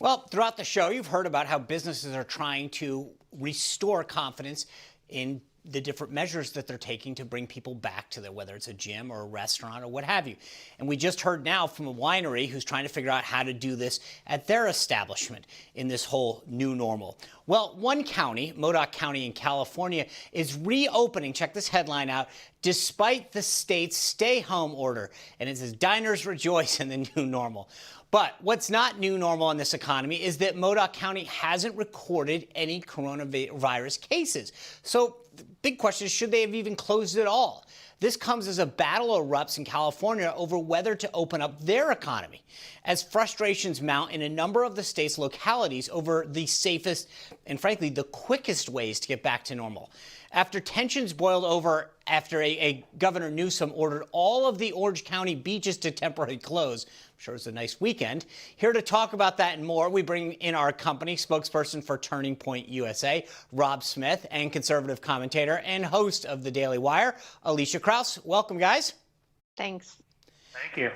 Well, throughout the show, you've heard about how businesses are trying to restore confidence in the different measures that they're taking to bring people back to whether it's a gym or a restaurant or what have you. And we just heard now from a winery who's trying to figure out how to do this at their establishment in this whole new normal. Well, one county, Modoc County in California, is reopening, check this headline out, despite the state's stay-home order. And it says, diners rejoice in the new normal. But what's not new normal in this economy is that Modoc County hasn't recorded any coronavirus cases. So the big question is, should they have even closed it all? This comes as a battle erupts in California over whether to open up their economy, as frustrations mount in a number of the state's localities over the safest and, frankly, the quickest ways to get back to normal. After tensions boiled over after a Governor Newsom ordered all of the Orange County beaches to temporarily close. I'm sure it's a nice weekend. Here to talk about that and more, we bring in our company spokesperson for Turning Point USA, Rob Smith, and conservative commentator and host of The Daily Wire, Elisha Krauss. Welcome, guys. Thanks. Thank you.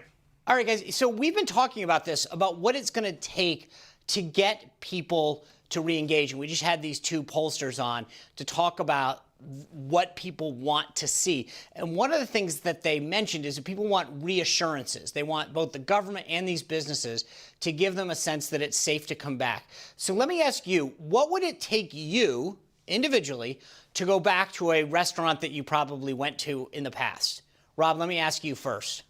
All right, guys. So we've been talking about this, about what it's going to take to get people to re-engage. And we just had these two pollsters on to talk about what people want to see. And one of the things that they mentioned is that people want reassurances. They want both the government and these businesses to give them a sense that it's safe to come back. So let me ask you, what would it take you individually to go back to a restaurant that you probably went to in the past? Rob, let me ask you first.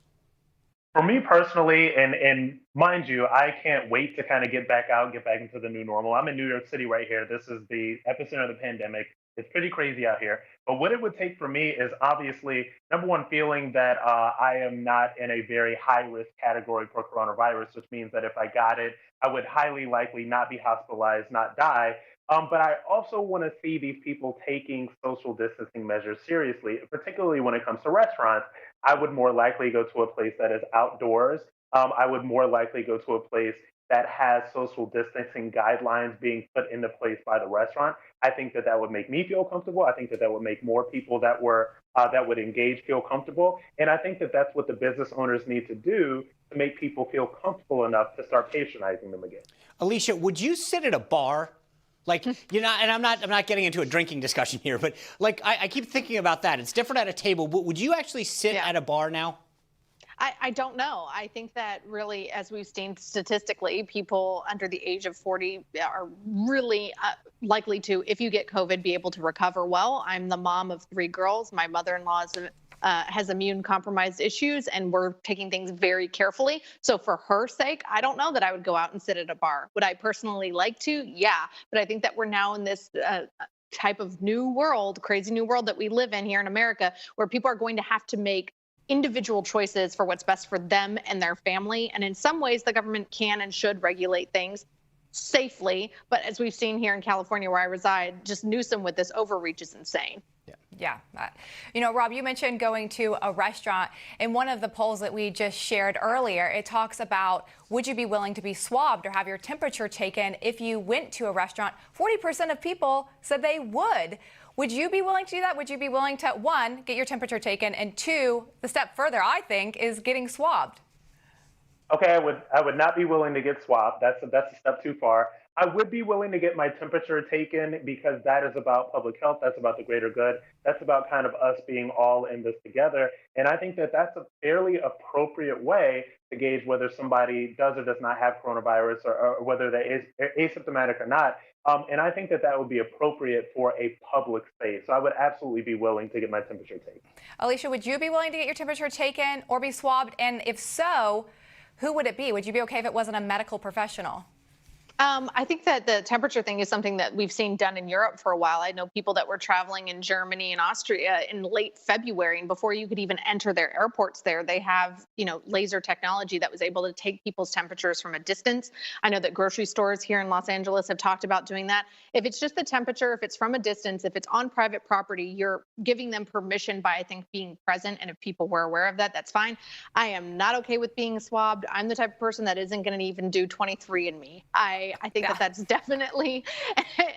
For me personally, and mind you, I can't wait to kind of get back out, get back into the new normal. I'm in New York City right here. This is the epicenter of the pandemic. It's pretty crazy out here. But what it would take for me is obviously, number one, feeling that I am not in a very high risk category for coronavirus, which means that if I got it, I would highly likely not be hospitalized, not die. But I also want to see these people taking social distancing measures seriously, particularly when it comes to restaurants. I would more likely go to a place that is outdoors. I would more likely go to a place that has social distancing guidelines being put into place by the restaurant. I think that that would make me feel comfortable. I think that that would make more people that would engage feel comfortable. And I think that that's what the business owners need to do to make people feel comfortable enough to start patronizing them again. Elisha, would you sit at a bar? Like, you know, and I'm not getting into a drinking discussion here, but like I keep thinking about that. It's different at a table, but would you actually sit at a bar now? I don't know. I think that really, as we've seen statistically, people under the age of 40 are really likely to, if you get COVID, be able to recover well. I'm the mom of 3 girls. My mother-in-law has immune compromised issues, and we're taking things very carefully. So for her sake, I don't know that I would go out and sit at a bar. Would I personally like to? Yeah. But I think that we're now in this type of new world, crazy new world that we live in here in America, where people are going to have to make individual choices for what's best for them and their family. And in some ways, the government can and should regulate things safely. But as we've seen here in California, where I reside, just Newsom with this overreach is insane. Yeah. You know, Rob, you mentioned going to a restaurant. In one of the polls that we just shared earlier, it talks about, would you be willing to be swabbed or have your temperature taken if you went to a restaurant? 40% of people said they would. Would you be willing to do that? Would you be willing to, 1, get your temperature taken, and 2, the step further, I think, is getting swabbed? Okay, I would not be willing to get swabbed. That's a step too far. I would be willing to get my temperature taken because that is about public health. That's about the greater good. That's about kind of us being all in this together. And I think that that's a fairly appropriate way to gauge whether somebody does or does not have coronavirus, or whether they're asymptomatic or not. And I think that that would be appropriate for a public space. So I would absolutely be willing to get my temperature taken. Elisha, would you be willing to get your temperature taken or be swabbed? And if so, who would it be? Would you be okay if it wasn't a medical professional? I think that the temperature thing is something that we've seen done in Europe for a while. I know people that were traveling in Germany and Austria in late February, and before you could even enter their airports there, they have, laser technology that was able to take people's temperatures from a distance. I know that grocery stores here in Los Angeles have talked about doing that. If it's just the temperature, if it's from a distance, if it's on private property, you're giving them permission by, I think, being present. And if people were aware of that, that's fine. I am not okay with being swabbed. I'm the type of person that isn't going to even do 23andMe. okay. I think that that's definitely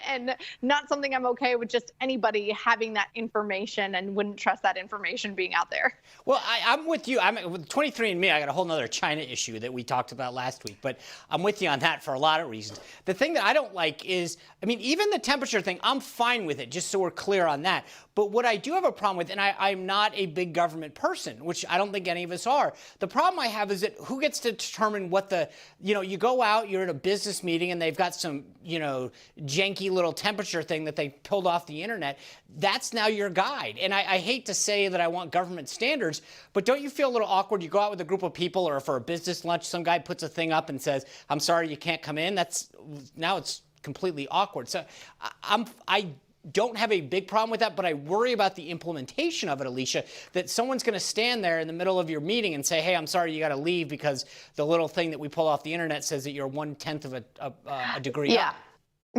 and not something I'm okay with just anybody having that information, and wouldn't trust that information being out there. Well, I'm with you. I'm with 23andMe. I got a whole nother China issue that we talked about last week, but I'm with you on that for a lot of reasons. The thing that I don't like is, I mean, even the temperature thing, I'm fine with it, just so we're clear on that. But what I do have a problem with, and I'm not a big government person, which I don't think any of us are. The problem I have is that who gets to determine what the, you go out, you're at a business meeting, and they've got some, janky little temperature thing that they pulled off the internet. That's now your guide. And I hate to say that I want government standards, but don't you feel a little awkward? You go out with a group of people, or for a business lunch, some guy puts a thing up and says, "I'm sorry, you can't come in." Now it's completely awkward. So I don't have a big problem with that, but I worry about the implementation of it, Elisha, that someone's going to stand there in the middle of your meeting and say, "Hey, I'm sorry, you got to leave because the little thing that we pull off the internet says that you're 1/10 of a degree up."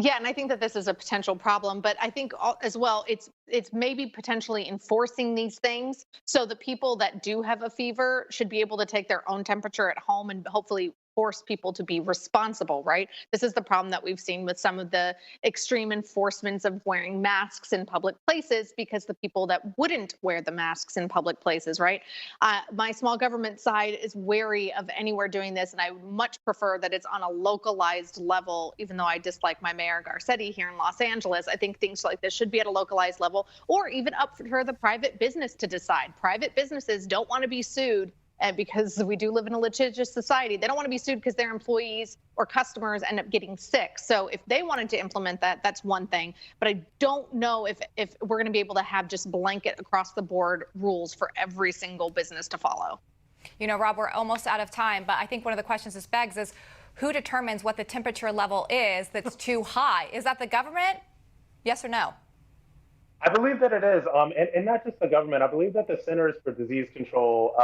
Yeah, and I think that this is a potential problem, but I think as well, it's maybe potentially enforcing these things, so the people that do have a fever should be able to take their own temperature at home and hopefully force people to be responsible, right? This is the problem that we've seen with some of the extreme enforcements of wearing masks in public places, because the people that wouldn't wear the masks in public places, right? My small government side is wary of anywhere doing this, and I would much prefer that it's on a localized level, even though I dislike my Mayor Garcetti here in Los Angeles. I think things like this should be at a localized level, or even up for the private business to decide. Private businesses don't want to be sued, and because we do live in a litigious society, they don't want to be sued because their employees or customers end up getting sick. So if they wanted to implement that, that's one thing. But I don't know if we're going to be able to have just blanket across the board rules for every single business to follow. Rob, we're almost out of time, but I think one of the questions this begs is, who determines what the temperature level is that's too high? Is that the government? Yes or no? I believe that it is, and not just the government. I believe that the Centers for Disease Control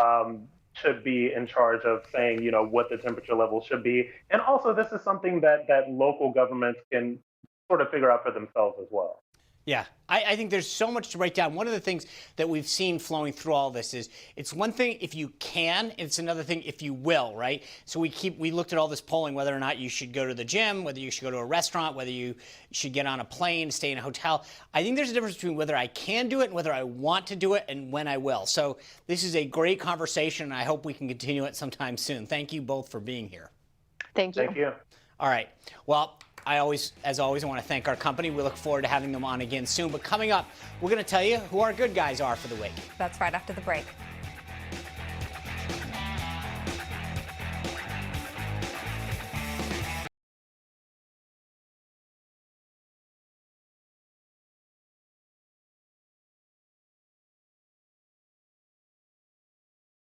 should be in charge of saying, what the temperature level should be. And also, this is something that local governments can sort of figure out for themselves as well. Yeah, I think there's so much to break down. One of the things that we've seen flowing through all this is it's one thing if you can, it's another thing if you will, right? So we looked at all this polling, whether or not you should go to the gym, whether you should go to a restaurant, whether you should get on a plane, stay in a hotel. I think there's a difference between whether I can do it and whether I want to do it and when I will. So this is a great conversation, and I hope we can continue it sometime soon. Thank you both for being here. Thank you. Thank you. All right. Well, as always, I want to thank our company. We look forward to having them on again soon. But coming up, we're going to tell you who our good guys are for the week. That's right after the break.